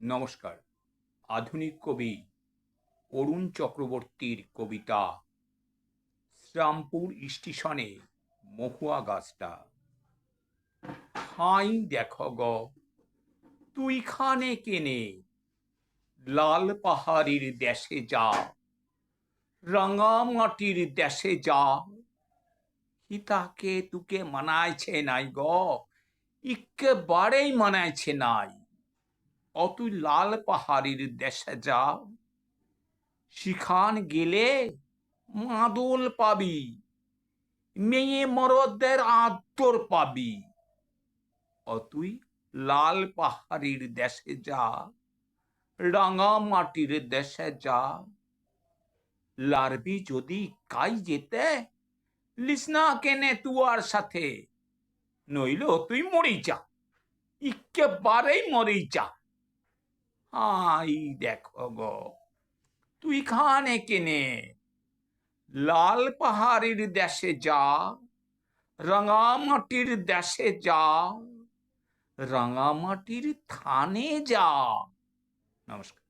নমস্কার। আধুনিক কবি অরুণ চক্রবর্তীর কবিতা শ্রীরামপুর স্টেশনে মহুয়া গাছটা। হাই দেখো গো, তুইখানে কেনে লাল পাহাড়ির দেশে যা, রাঙা মাটির দেশে যা, হিতাকে তুকে মানাইছে নাই গো, একেবারেই মানাইছে নাই। অতুই লাল পাহাড়ির দেশে যা, সেখান গেলে মাদল পাবি, মেয়ে মরদদের আদর পাবি। অতুই লাল পাহাড়ির দেশে যা, রাঙা মাটির দেশে যা, লারবি যদি কাই যেতে, লিসনা কেনে তুয়ার সাথে, নইল তুই মরি যা, একেবারেই মরি যা। হাই দেখো গো, তুই খানে কেনে লাল পাহাড়ির দেশে যা, রাঙামাটির দেশে যা, রাঙামাটির থানে যা। নমস্কার।